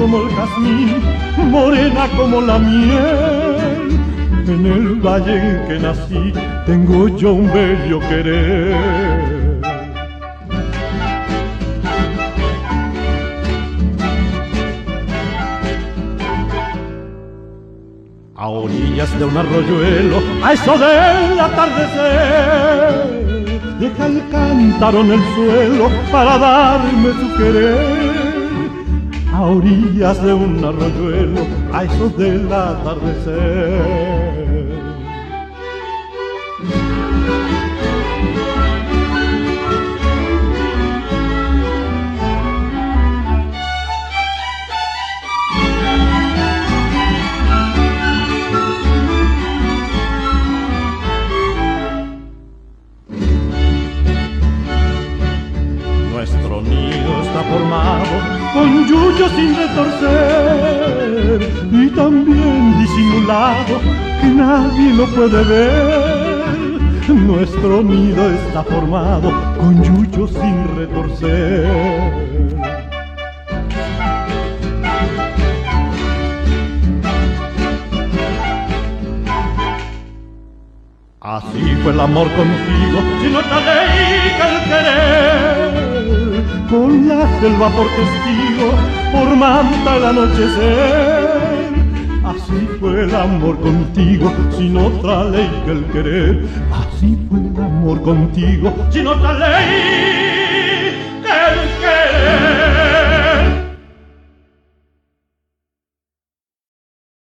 como el jazmín, morena como la miel. En el valle en que nací tengo yo un bello querer. A orillas de un arroyuelo, a eso del atardecer, deja el cántaro en el suelo para darme su querer. A orillas de un arroyuelo, a eso del atardecer. Nuestro nido está formado con yuyo sin retorcer y también disimulado que nadie lo puede ver. Nuestro nido está formado con yuyo sin retorcer. Así fue el amor contigo, sin otra ley que el querer, con la selva por testigo, por manta el anochecer. Así fue el amor contigo, sin otra ley que el querer. Así fue el amor contigo, sin otra ley que el